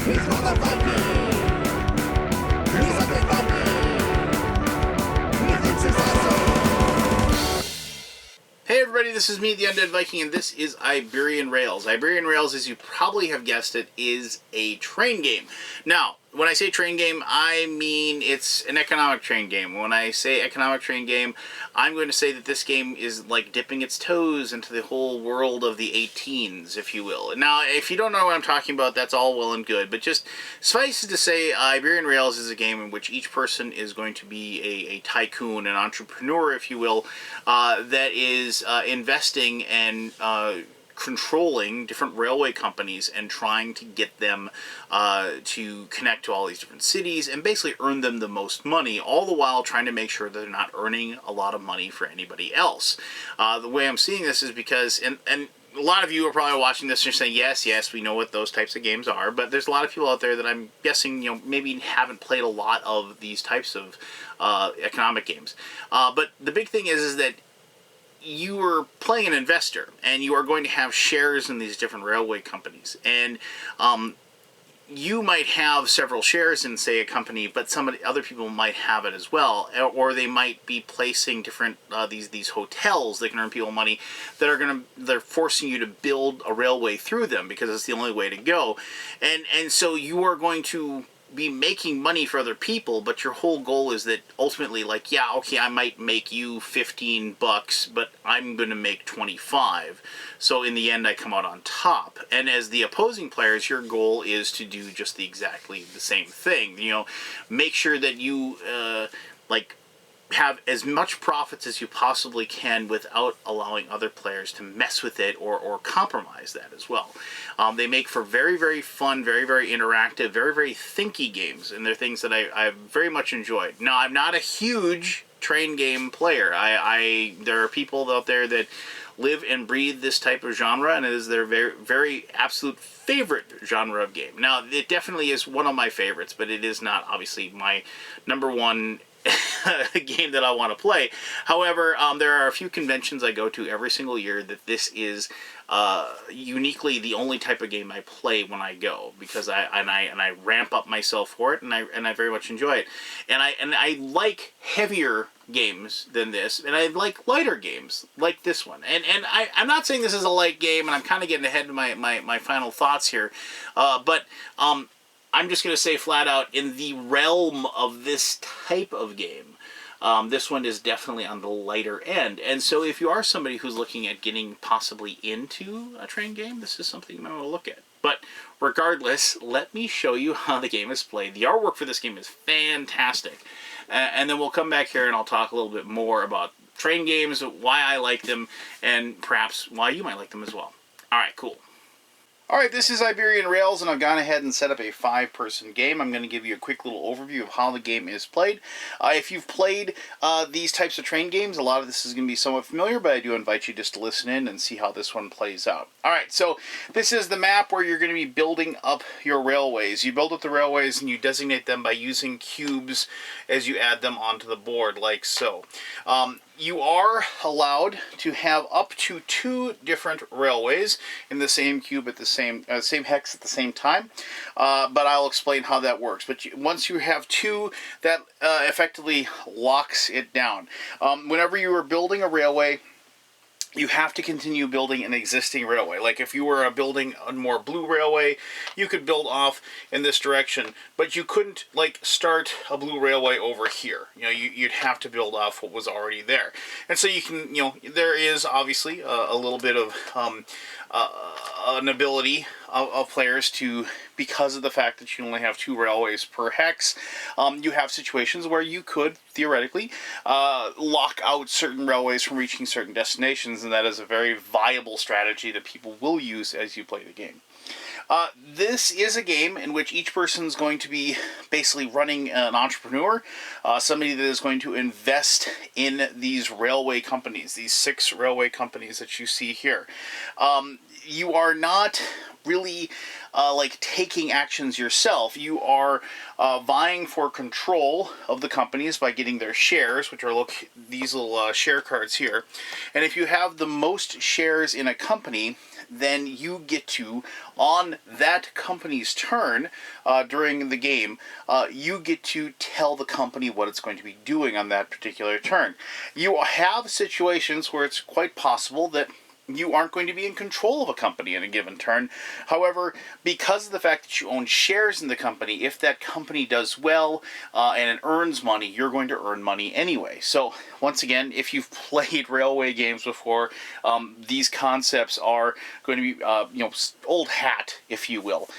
Hey everybody, this is me, the Undead Viking, and this is Iberian Rails. Iberian Rails, as you probably have guessed it, is a train game. Now, when I say train game, I mean it's an economic train game. When I say economic train game, I'm going to say that this game is like dipping its toes into the whole world of the 18s, if you will. Now, if you don't know what I'm talking about, that's all well and good, but just suffice it to say, Iberian Rails is a game in which each person is going to be a tycoon, an entrepreneur, if you will, that is investing and controlling different railway companies and trying to get them to connect to all these different cities and basically earn them the most money, all the while trying to make sure that they're not earning a lot of money for anybody else. The way I'm seeing this is because, and a lot of you are probably watching this and you're saying, yes, we know what those types of games are, but there's a lot of people out there that I'm guessing, maybe haven't played a lot of these types of economic games. But the big thing is that you are playing an investor, and you are going to have shares in these different railway companies, and you might have several shares in, say, a company, but other people might have it as well, or they might be placing different these hotels that can earn people money that they're forcing you to build a railway through them because it's the only way to go, and so you are going to be making money for other people, but your whole goal is that ultimately, like, yeah, okay, I might make you $15, but I'm going to make 25. So in the end, I come out on top. And as the opposing players, your goal is to do just exactly the same thing. Make sure that you have as much profits as you possibly can without allowing other players to mess with it or compromise that as well. They make for very, very fun, very, very interactive, very, very thinky games, and they're things that I very much enjoyed. Now, I'm not a huge train game player. There are people out there that live and breathe this type of genre, and it is their very, very absolute favorite genre of game. Now, it definitely is one of my favorites, but it is not obviously my number one game that I want to play. However, there are a few conventions I go to every single year that this is uniquely the only type of game I play when I go, because I ramp up myself for it, and I very much enjoy it. And I like heavier games than this, and I like lighter games like this one. And I'm not saying this is a light game, and I'm kind of getting ahead of my final thoughts here, but I'm just going to say flat out, in the realm of this type of game, this one is definitely on the lighter end. And so if you are somebody who's looking at getting possibly into a train game, this is something you might want to look at. But regardless, let me show you how the game is played. The artwork for this game is fantastic. And then we'll come back here and I'll talk a little bit more about train games, why I like them, and perhaps why you might like them as well. All right, cool. Alright, this is Iberian Rails, and I've gone ahead and set up a 5-person game. I'm going to give you a quick little overview of how the game is played. If you've played these types of train games, a lot of this is going to be somewhat familiar, but I do invite you just to listen in and see how this one plays out. Alright, so this is the map where you're going to be building up your railways. You build up the railways and you designate them by using cubes as you add them onto the board, like so. You are allowed to have up to 2 different railways in the same cube at the same hex at the same time, but I'll explain how that works. But once you have 2, that effectively locks it down. Whenever you are building a railway, you have to continue building an existing railway. Like if you were building a more blue railway, you could build off in this direction, but you couldn't like start a blue railway over here. You'd have to build off what was already there. And so you can, there is obviously a little bit of an ability of players to, because of the fact that you only have 2 railways per hex, you have situations where you could theoretically lock out certain railways from reaching certain destinations, and that is a very viable strategy that people will use as you play the game. This is a game in which each person is going to be basically running an entrepreneur, somebody that is going to invest in these railway companies, these 6 railway companies that you see here. You are not really like taking actions yourself. You are vying for control of the companies by getting their shares, which are these little share cards here. And if you have the most shares in a company, then you get to, on that company's turn during the game, you get to tell the company what it's going to be doing on that particular turn. You have situations where it's quite possible that you aren't going to be in control of a company in a given turn. However, because of the fact that you own shares in the company, if that company does well and it earns money, you're going to earn money anyway. So once again, if you've played railway games before, these concepts are going to be old hat, if you will.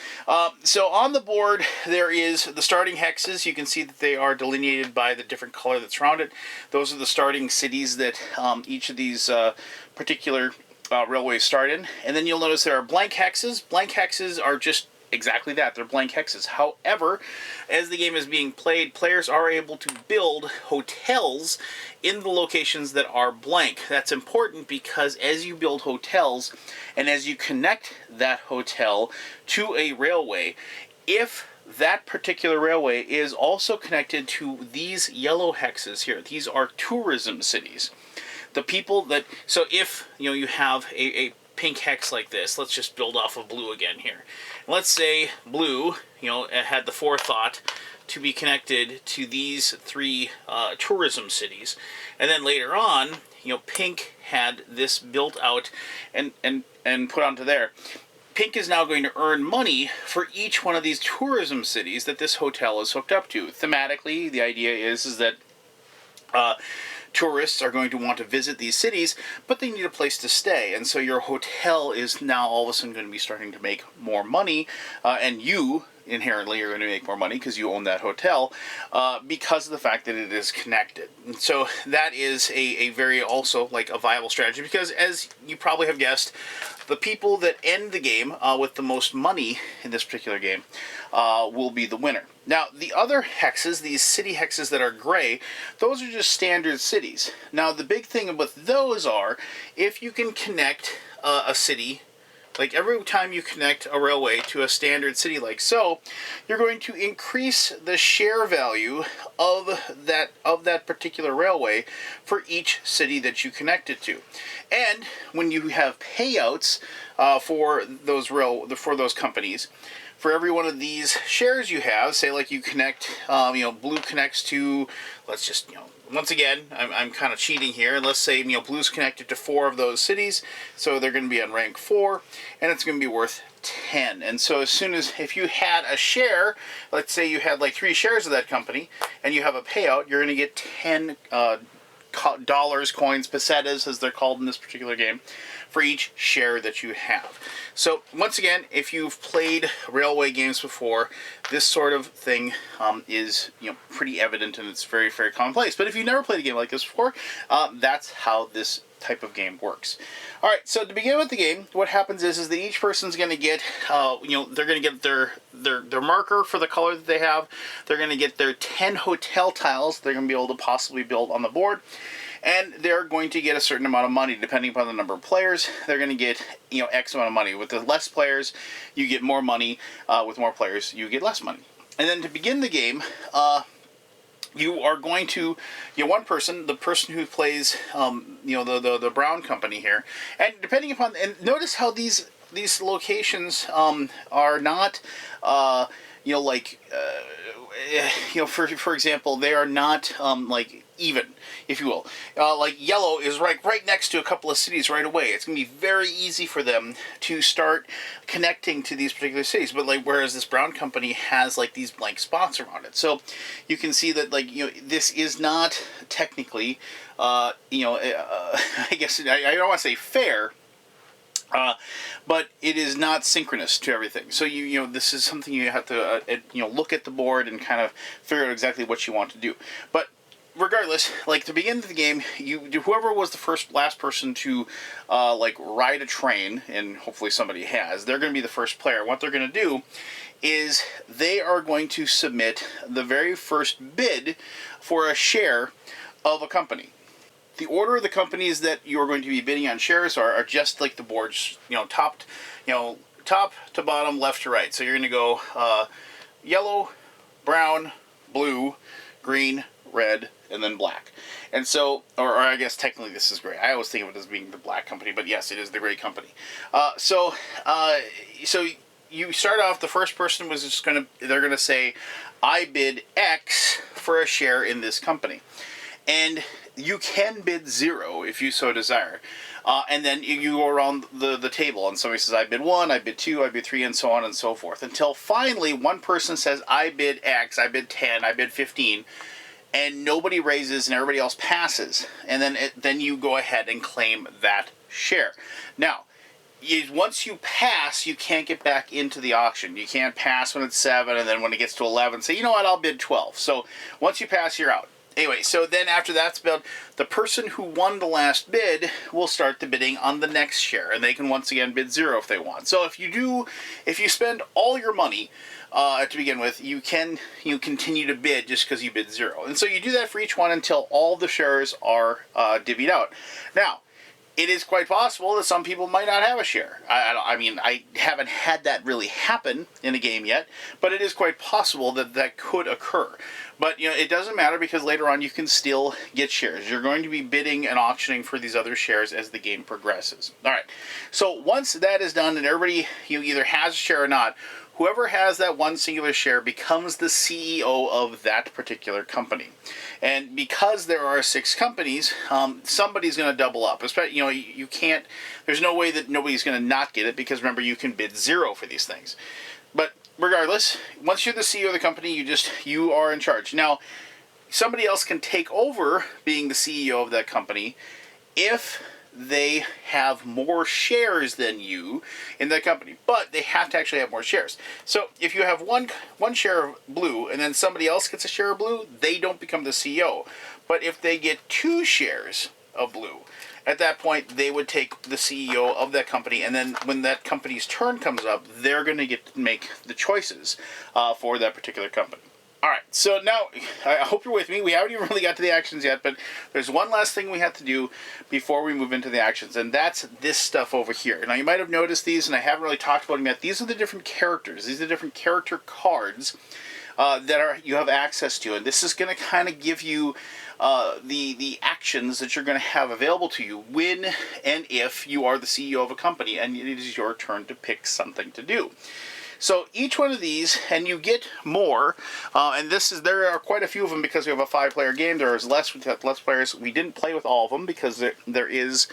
So on the board there is the starting hexes. You can see that they are delineated by the different color that's around it. Those are the starting cities that each of these particular railways start in. And then you'll notice there are blank hexes. Blank hexes are just exactly that. They're blank hexes. However, as the game is being played, players are able to build hotels in the locations that are blank. That's important because as you build hotels and as you connect that hotel to a railway, if that particular railway is also connected to these yellow hexes here, these are tourism cities. The people that, so if you have a pink hex like this, let's just build off of blue again here. Let's say blue, had the forethought to be connected to these three tourism cities, and then later on, pink had this built out and put onto there. Pink is now going to earn money for each one of these tourism cities that this hotel is hooked up to. Thematically, the idea is that tourists are going to want to visit these cities, but they need a place to stay, and so your hotel is now all of a sudden going to be starting to make more money, and you inherently are going to make more money because you own that hotel because of the fact that it is connected. And so that is a very also like a viable strategy, because as you probably have guessed, the people that end the game with the most money in this particular game will be the winner. Now, the other hexes, these city hexes that are gray, those are just standard cities. Now, the big thing with those are, if you can connect a city, like every time you connect a railway to a standard city like so, you're going to increase the share value of that particular railway for each city that you connect it to. And when you have payouts for those companies, for every one of these shares you have, say like you connect, blue connects to, let's just, once again, I'm kind of cheating here. Let's say, blue's connected to 4 of those cities, so they're going to be on rank 4, and it's going to be worth 10. And so as soon as, if you had a share, let's say you had like 3 shares of that company, and you have a payout, you're going to get 10 dollars, coins, pesetas, as they're called in this particular game, for each share that you have. So once again, if you've played railway games before, this sort of thing is pretty evident, and it's very, very commonplace. But if you've never played a game like this before, that's how this type of game works. All right, so to begin with the game, what happens is that each person's going to get, they're going to get their marker for the color that they have. They're going to get their 10 hotel tiles they're going to be able to possibly build on the board. And they're going to get a certain amount of money depending upon the number of players. They're going to get X amount of money. With the less players, you get more money. With more players, you get less money. And then to begin the game, you are going to, one person, the person who plays, the brown company here, and depending upon, and notice how these locations are not, for example, they are not like even, if you will. Like yellow is right next to a couple of cities right away. It's going to be very easy for them to start connecting to these particular cities. But like, whereas this brown company has like these blank spots around it. So you can see that this is not technically, I guess I don't want to say fair. But it is not synchronous to everything. So this is something you have to look at the board and kind of figure out exactly what you want to do. But regardless, like to begin the game, whoever was the last person to ride a train, and hopefully somebody has, they're going to be the first player. What they're going to do is they are going to submit the very first bid for a share of a company. The order of the companies that you are going to be bidding on shares are just like the boards, top to bottom, left to right. So you're going to go yellow, brown, blue, green, red, and then black. And so, or I guess technically this is gray. I always think of it as being the black company, but yes, it is the gray company. So you start off, the first person was just they're going to say, I bid X for a share in this company. And you can bid 0 if you so desire. And then you go around the table, and somebody says, I bid 1, I bid 2, I bid 3, and so on and so forth. Until finally one person says, I bid X, I bid 10, I bid 15, and nobody raises and everybody else passes. And then you go ahead and claim that share. Now, once you pass, you can't get back into the auction. You can't pass when it's 7, and then when it gets to 11, say, you know what, I'll bid 12. So once you pass, you're out. Anyway, so then after that's bid, the person who won the last bid will start the bidding on the next share, and they can once again bid 0 if they want. So if you spend all your money to begin with, you continue to bid just because you bid 0. And so you do that for each one until all the shares are divvied out. Now, it is quite possible that some people might not have a share. I mean, I haven't had that really happen in a game yet, but it is quite possible that that could occur. But, it doesn't matter, because later on you can still get shares. You're going to be bidding and auctioning for these other shares as the game progresses. All right. So once that is done and everybody either has a share or not, whoever has that one singular share becomes the CEO of that particular company. And because there are 6 companies, somebody's going to double up. You can't, there's no way that nobody's going to not get it, because remember, you can bid 0 for these things. But regardless, once you're the CEO of the company, you are in charge. Now, somebody else can take over being the CEO of that company if they have more shares than you in that company, but they have to actually have more shares. So if you have one share of blue and then somebody else gets a share of blue, they don't become the CEO. But if they get 2 shares of blue, at that point they would take the CEO of that company, and then when that company's turn comes up, they're going to get to make the choices for that particular company. All right, so now, I hope you're with me. We haven't even really got to the actions yet, but there's one last thing we have to do before we move into the actions, and that's this stuff over here. Now, you might have noticed these, and I haven't really talked about them yet. These are the different characters. These are the different character cards that you have access to, and this is going to kind of give you the actions that you're going to have available to you when and if you are the CEO of a company, and it is your turn to pick something to do. So each one of these, and you get more, and there are quite a few of them because we have a 5-player game. There is less players. We didn't play with all of them because there is,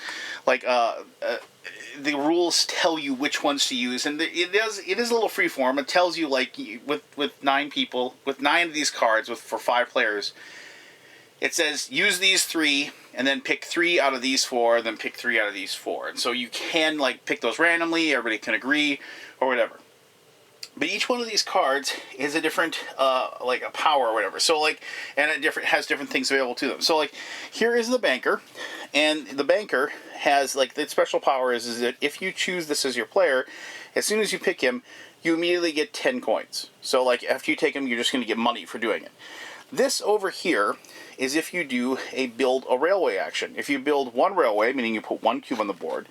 like, the rules tell you which ones to use, and it is a little freeform. It tells you, like, with 9 people, with 9 of these cards, for 5 players, it says use these 3, and then pick 3 out of these 4, and then pick 3 out of these 4. And so you can, like, pick those randomly. Everybody can agree or whatever. But each one of these cards is a different, like a power or whatever. So, like, and has different things available to them. So, like, here is the banker, and the banker has, like, the special power is that if you choose this as your player, as soon as you pick him, you immediately get 10 coins. So, like, after you take him, you're just going to get money for doing it. This over here is if you do build a railway action. If you build 1 railway, meaning you put 1 cube on the board,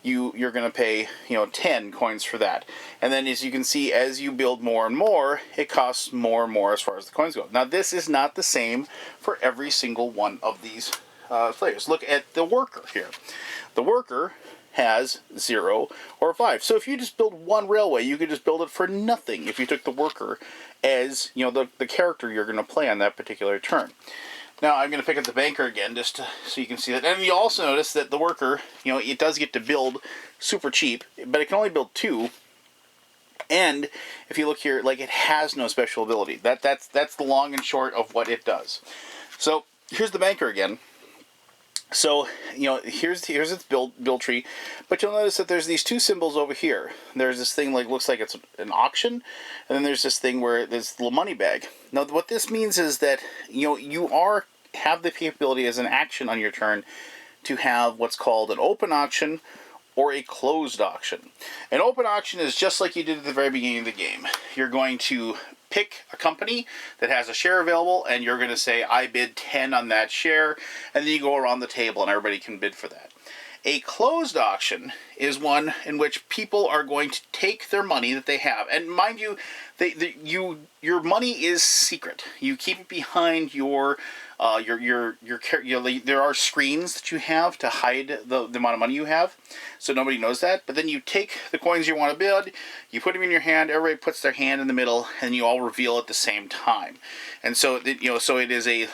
you're going to pay 10 coins for that. And then, as you can see, as you build more and more, it costs more and more as far as the coins go. Now, this is not the same for every single one of these players. Look at the worker here. The worker has 0 or 5. So if you just build 1 railway, you could just build it for nothing if you took the worker as the character you're going to play on that particular turn. Now, I'm going to pick up the banker again, just so you can see that. And you also notice that the worker, it does get to build super cheap, but it can only build 2. And if you look here, like, it has no special ability. That's the long and short of what it does. So here's the banker again. So, here's its build tree, but you'll notice that there's these 2 symbols over here. There's this thing, like, looks like it's an auction, and then there's this thing where there's a little money bag. Now, what this means is that, you have the capability as an action on your turn to have what's called an open auction or a closed auction. An open auction is just like you did at the very beginning of the game. You're going to pick a company that has a share available, and you're going to say, I bid 10 on that share, and then you go around the table and everybody can bid for that. A closed auction is one in which people are going to take their money that they have, and mind you, your money is secret. You keep it behind your there are screens that you have to hide the amount of money you have, so nobody knows that. But then you take the coins you want to bid, you put them in your hand, everybody puts their hand in the middle, and you all reveal at the same time. And so so it is a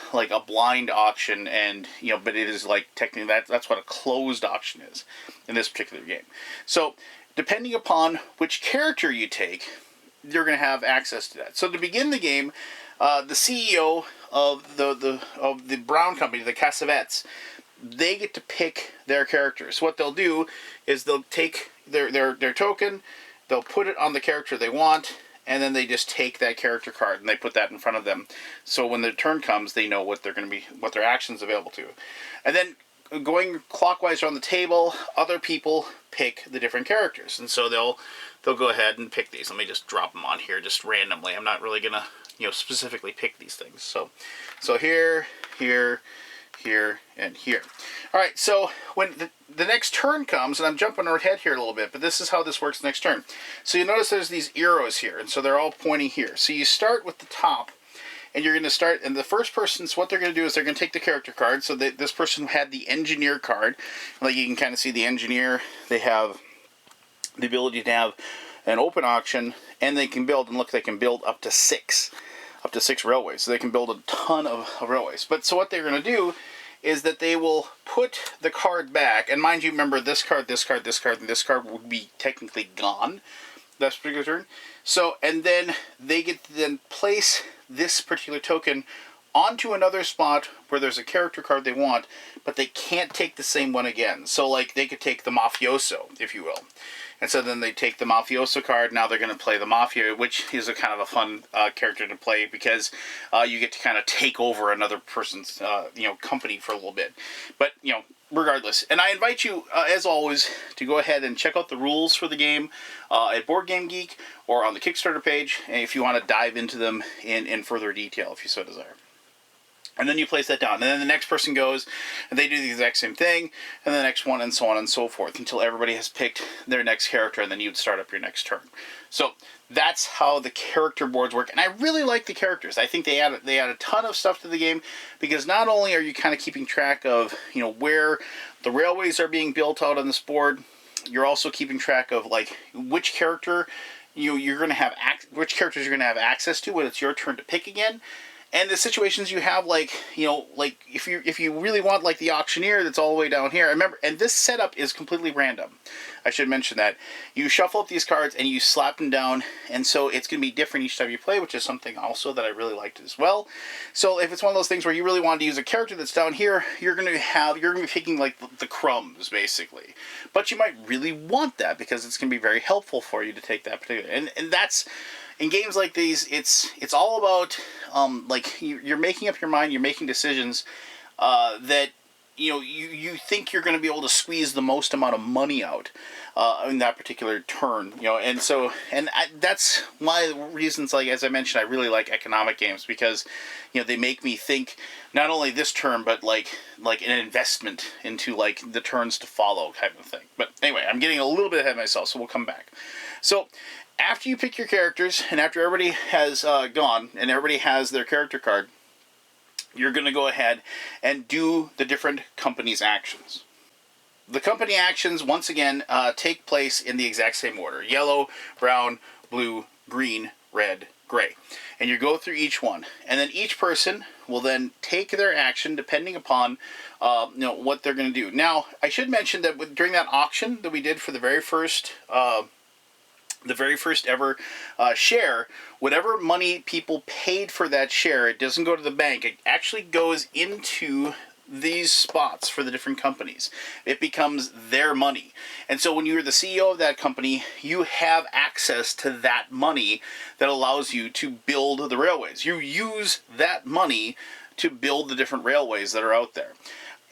blind auction, and but it is like technically that's what a closed auction is in this particular game. So depending upon which character you take, you're going to have access to that. So to begin the game, the CEO of the Brown Company, the Cassavetes, they get to pick their characters. What they'll do is they'll take their token, they'll put it on the character they want, and then they just take that character card and they put that in front of them. So when their turn comes, they know what their actions available to. And then going clockwise around the table, other people pick the different characters, and so they'll go ahead and pick these. Let me just drop them on here just randomly. I'm not really gonna specifically pick these things. So here, and here. All right. So when the next turn comes, and I'm jumping ahead here a little bit, but this is how this works next turn. So you notice there's these arrows here, and so they're all pointing here. So you start with the top, and you're going to start, and the first person, so what they're going to do is they're going to take the character card. So this person had the engineer card. Like you can kind of see the engineer, they have the ability to have an open auction, and they can build, and look, they can build up to six railways. So they can build a ton of railways. But so what they're going to do is that they will put the card back, and mind you, remember this card, this card, this card, and this card would be technically gone that particular turn. So, and then they get to then place this particular token onto another spot where there's a character card they want, but they can't take the same one again. So like they could take the Mafioso, if you will. And so then they take the Mafioso card. Now they're going to play the Mafia, which is a kind of a fun character to play because you get to kind of take over another person's company for a little bit. But regardless, and I invite you as always to go ahead and check out the rules for the game at Board Game Geek or on the Kickstarter page, if you want to dive into them in further detail if you so desire. And then you place that down. And then the next person goes, and they do the exact same thing, and the next one, and so on and so forth, until everybody has picked their next character, and then you'd start up your next turn. So that's how the character boards work. And I really like the characters. I think they add a ton of stuff to the game, because not only are you kind of keeping track of, where the railways are being built out on this board, you're also keeping track of, like, which character you're going to have, which characters you're going to have access to when it's your turn to pick again. And the situations you have, like if you really want like the auctioneer that's all the way down here. Remember, and this setup is completely random. I should mention that. You shuffle up these cards and you slap them down, and so it's going to be different each time you play, which is something also that I really liked as well. So if it's one of those things where you really want to use a character that's down here, you're going to be picking like the crumbs basically. But you might really want that because it's going to be very helpful for you to take that particular. And that's, in games like these, it's all about like you're making up your mind, you're making decisions that you think you're going to be able to squeeze the most amount of money out in that particular turn, and so that's one of the reasons, like as I mentioned, I really like economic games, because they make me think not only this turn but like an investment into like the turns to follow type of thing. But anyway, I'm getting a little bit ahead of myself, so we'll come back. So after you pick your characters, and after everybody has gone, and everybody has their character card, you're going to go ahead and do the different company's actions. The company actions, once again, take place in the exact same order. Yellow, brown, blue, green, red, gray. And you go through each one. And then each person will then take their action depending upon what they're going to do. Now, I should mention that during that auction that we did for the very first ever share, whatever money people paid for that share, it doesn't go to the bank. It actually goes into these spots for the different companies. It becomes their money. And so when you're the CEO of that company, you have access to that money that allows you to build the railways. You use that money to build the different railways that are out there.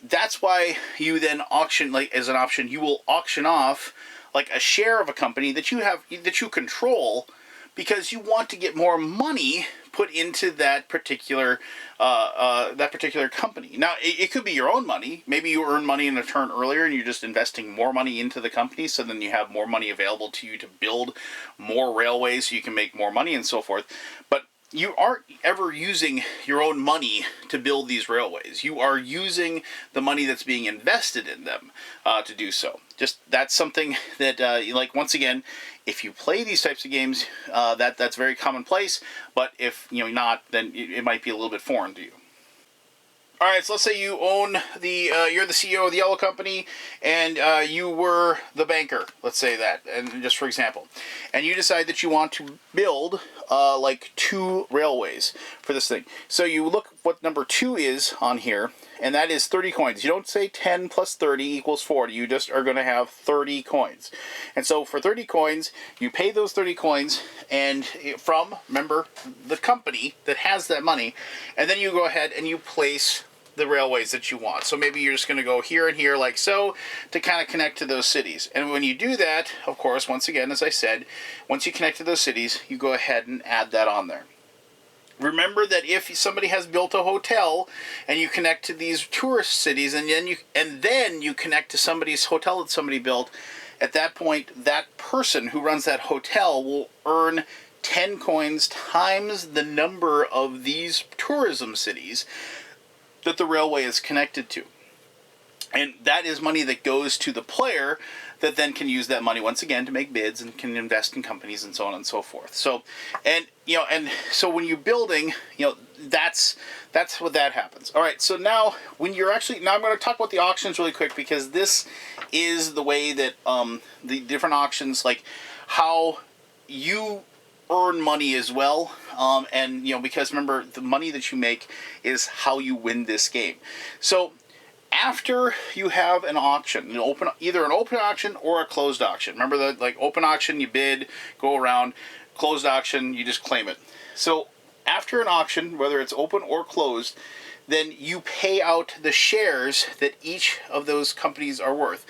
That's why you then auction, like as an option, you will auction off like a share of a company that you control, because you want to get more money put into that particular company. Now, it could be your own money. Maybe you earn money in a turn earlier and you're just investing more money into the company, so then you have more money available to you to build more railways so you can make more money and so forth. But you aren't ever using your own money to build these railways. You are using the money that's being invested in them to do so. Just that's something that, like, once again, if you play these types of games, that's very commonplace. But if not, then it might be a little bit foreign to you. All right, so let's say you own you're the CEO of the yellow company, and you were the banker. Let's say that, and just for example, and you decide that you want to build like 2 railways for this thing. So you look what number 2 is on here, and that is 30 coins. You don't say 10 plus 30 equals 40. You just are going to have 30 coins. And so for 30 coins, you pay those 30 coins and remember, the company that has that money, and then you go ahead and you place the railways that you want. So maybe you're just going to go here and here like so to kind of connect to those cities. And when you do that, of course, once again, as I said, once you connect to those cities, you go ahead and add that on there. Remember that if somebody has built a hotel and you connect to these tourist cities, and then you connect to somebody's hotel that somebody built, at that point, that person who runs that hotel will earn 10 coins times the number of these tourism cities that the railway is connected to. And that is money that goes to the player that then can use that money once again to make bids and can invest in companies and so on and so forth. So, and so when you're building, that's what that happens. All right. So now I'm going to talk about the auctions really quick, because this is the way that the different auctions, like how you earn money as well. And because remember, the money that you make is how you win this game. So after you have an auction, either an open auction or a closed auction. Remember that, like, open auction, you bid, go around. Closed auction, you just claim it. So after an auction, whether it's open or closed, then you pay out the shares that each of those companies are worth,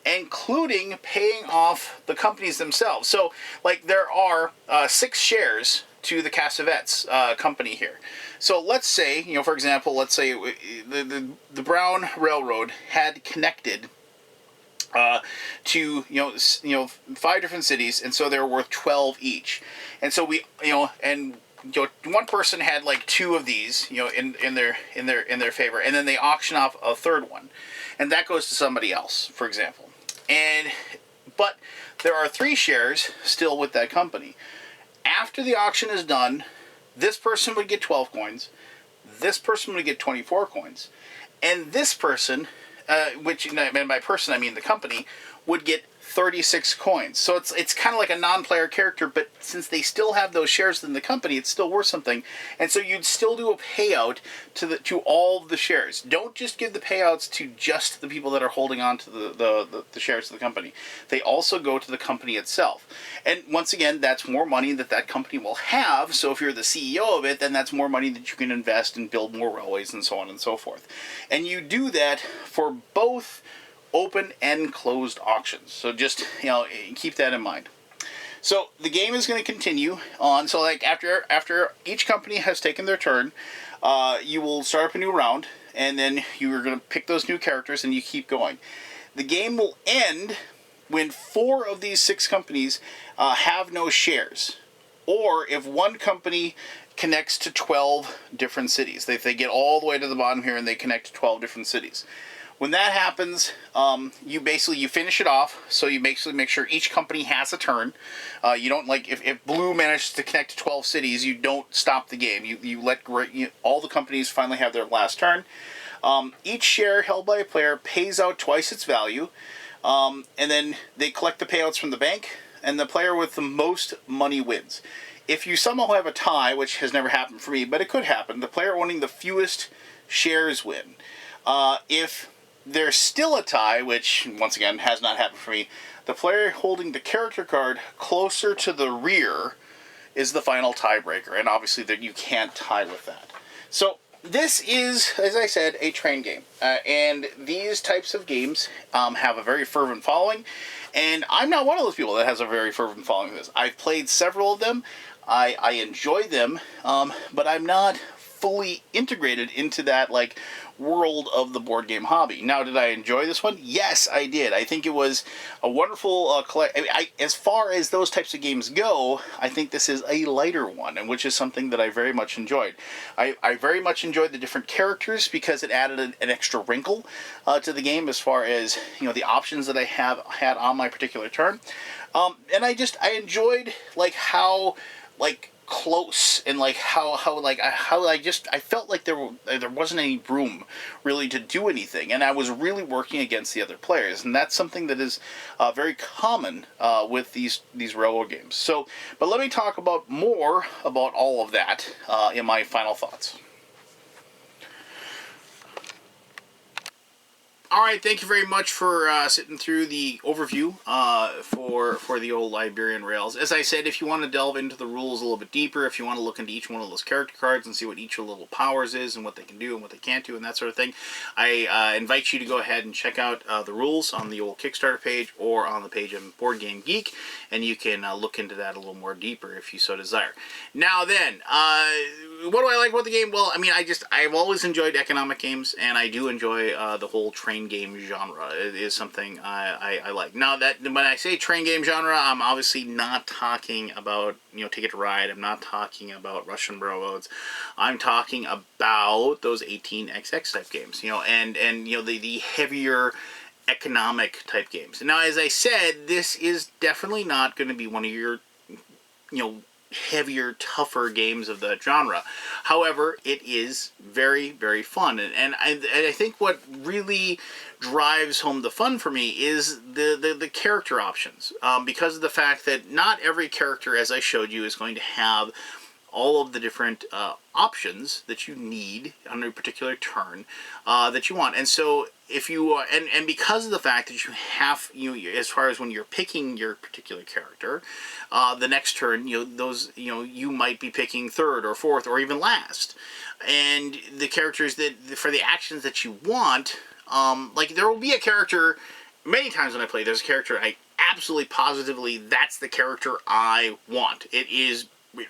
including paying off the companies themselves. So, like, there are 6 shares to the Cassavetes company here. So let's say, for example, the Brown Railroad had connected to 5 different cities, and so they were worth 12 each. And so one person had like 2 of these, in their favor, and then they auction off a third one, and that goes to somebody else, for example. But there are 3 shares still with that company. After the auction is done, this person would get 12 coins, this person would get 24 coins, and this person, and by person I mean the company, would get 36 coins. So it's kind of like a non-player character, but since they still have those shares in the company, it's still worth something. And so you'd still do a payout to all of the shares. Don't just give the payouts to just the people that are holding on to the shares of the company. They also go to the company itself. And once again, that's more money that company will have. So if you're the CEO of it, then that's more money that you can invest and build more railways and so on and so forth. And you do that for both open and closed auctions. So just, keep that in mind. So the game is going to continue on. So like after each company has taken their turn, you will start up a new round, and then you are going to pick those new characters and you keep going. The game will end when 4 of these 6 companies have no shares, or if one company connects to 12 different cities. If they get all the way to the bottom here and they connect to 12 different cities. When that happens, you finish it off. So you basically make sure each company has a turn. You don't, like, if Blue manages to connect to 12 cities, you don't stop the game. You let all the companies finally have their last turn. Each share held by a player pays out twice its value, and then they collect the payouts from the bank, and the player with the most money wins. If you somehow have a tie, which has never happened for me, but it could happen, the player owning the fewest shares win. If there's still a tie, which once again has not happened for me, the player holding the character card closer to the rear is the final tiebreaker, and obviously that you can't tie with that. So this is, as I said, a train game, and these types of games have a very fervent following, And I'm not one of those people that has a very fervent following of this. I've played several of them. I enjoy them, but I'm not fully integrated into that like world of the board game hobby. Now, did I enjoy this one? Yes, I did. I think it was a wonderful as far as those types of games go, I think this is a lighter one, and which is something that I very much enjoyed. I very much enjoyed the different characters because it added an extra wrinkle to the game as far as the options that I had on my particular turn, and I enjoyed like how like close and like how I felt like there wasn't any room really to do anything, and I was really working against the other players, and that's something that is very common with these railroad games. So, but let me talk about more about all of that in my final thoughts. All right, thank you very much for sitting through the overview for the old Iberian rails. As I said, if you want to delve into the rules a little bit deeper, if you want to look into each one of those character cards and see what each of the little powers is and what they can do and what they can't do and that sort of thing, I invite you to go ahead and check out the rules on the old Kickstarter page or on the page of Board Game Geek, and you can look into that a little more deeper if you so desire. Now then, what do I like about the game? Well, I mean, I've always enjoyed economic games, and I do enjoy the whole train game genre. It is something I like. Now, that when I say train game genre, I'm obviously not talking about Ticket to Ride. I'm not talking about Russian railroads. I'm talking about those 18xx type games. And the heavier economic type games. Now, as I said, this is definitely not going to be one of your heavier, tougher games of the genre. However, it is very, very fun, and I think what really drives home the fun for me is the character options, because of the fact that not every character, as I showed you, is going to have all of the different options that you need on a particular turn that you want. And so if you and because of the fact that you have as far as when you're picking your particular character, the next turn you might be picking third or fourth or even last, and the characters that for the actions that you want, like there will be a character. Many times when I play, there's a character I absolutely positively that's the character I want. It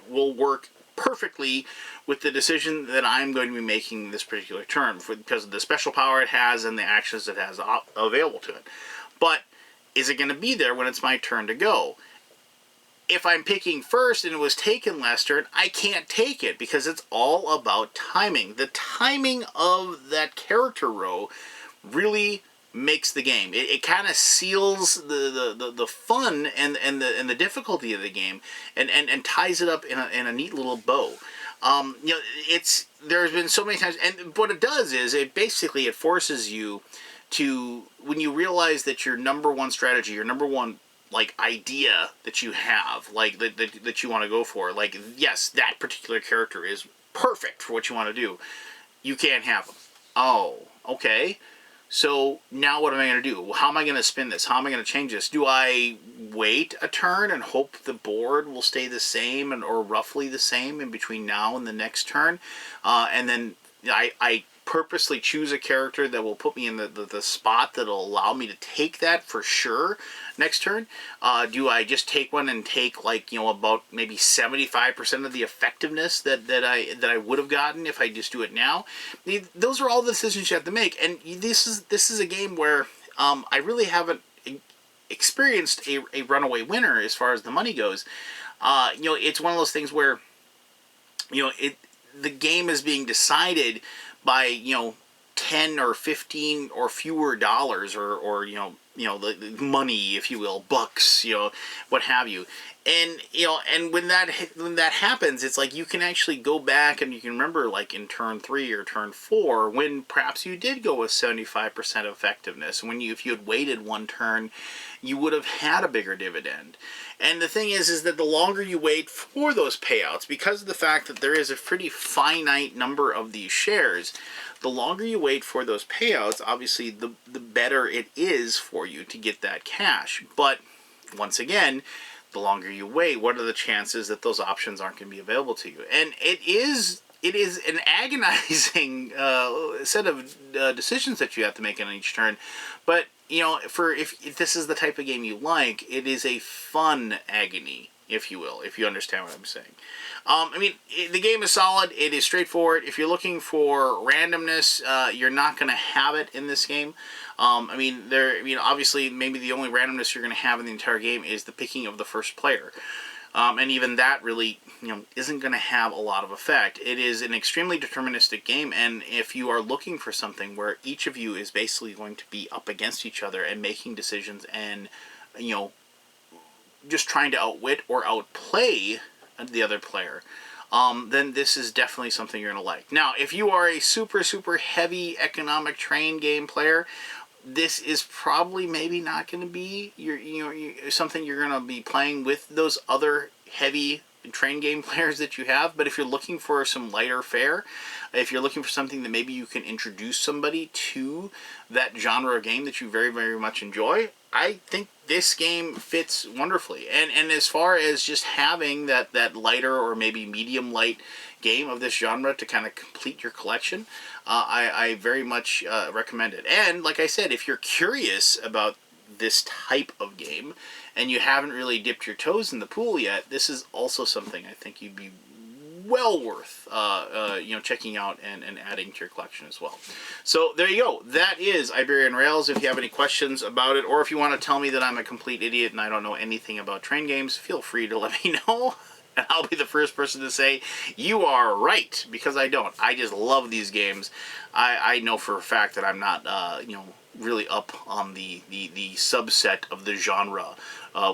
will work perfectly with the decision that I'm going to be making this particular turn because of the special power it has and the actions it has available to it. But is it going to be there when it's my turn to go? If I'm picking first and it was taken last turn, I can't take it because it's all about timing. The timing of that character row really makes the game. It kind of seals the fun and the difficulty of the game and ties it up in a neat little bow. There's been so many times, and what it does is it forces you to, when you realize that your number one strategy, your number one like idea that you have, like that you want to go for, like yes, that particular character is perfect for what you want to do, you can't have them. Oh, okay. So now what am I going to do? How am I going to spin this? How am I going to change this? Do I wait a turn and hope the board will stay the same or roughly the same in between now and the next turn? And then I purposely choose a character that will put me in the spot that will allow me to take that for sure next turn. Do I just take one and take about maybe 75% of the effectiveness that I would have gotten if I just do it now? Those are all the decisions you have to make, and this is a game where I really haven't experienced a runaway winner as far as the money goes. It's one of those things where the game is being decided by 10 or 15 or fewer dollars or the money, if you will, bucks, what have you. And and when that happens, it's like you can actually go back and you can remember, like in turn 3 or turn 4, when perhaps you did go with 75% effectiveness. If you had waited one turn, you would have had a bigger dividend. And the thing is that the longer you wait for those payouts, because of the fact that there is a pretty finite number of these shares, the longer you wait for those payouts, obviously the better it is for you to get that cash. But once again, the longer you wait, what are the chances that those options aren't going to be available to you? And it is an agonizing set of decisions that you have to make on each turn. But you know, for if this is the type of game you like, it is a fun agony, if you will, if you understand what I'm saying. I mean, the game is solid. It is straightforward. If you're looking for randomness, you're not going to have it in this game. I mean, obviously, maybe the only randomness you're going to have in the entire game is the picking of the first player. And even that really, isn't going to have a lot of effect. It is an extremely deterministic game, and if you are looking for something where each of you is basically going to be up against each other and making decisions and, just trying to outwit or outplay the other player, then this is definitely something you're going to like. Now, if you are a super, super heavy economic train game player, this is probably maybe not going to be something you're going to be playing with those other heavy train game players that you have. But if you're looking for some lighter fare, if you're looking for something that maybe you can introduce somebody to that genre of game that you very, very much enjoy, I think this game fits wonderfully. And as far as just having that lighter or maybe medium light game of this genre to kind of complete your collection, I very much recommend it. And like I said, if you're curious about this type of game and you haven't really dipped your toes in the pool yet, this is also something I think you'd be well worth checking out and adding to your collection as well. So there you go. That is Iberian Rails. If you have any questions about it, or if you want to tell me that I'm a complete idiot and I don't know anything about train games, feel free to let me know. And I'll be the first person to say, you are right, because I don't. I just love these games. I know for a fact that I'm not, really up on the subset of the genre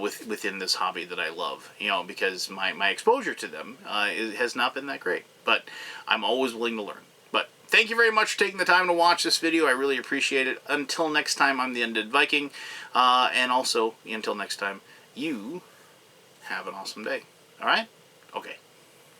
within this hobby that I love, because my exposure to them has not been that great. But I'm always willing to learn. But thank you very much for taking the time to watch this video. I really appreciate it. Until next time, I'm the Undead Viking. And also, until next time, you have an awesome day. All right? Okay.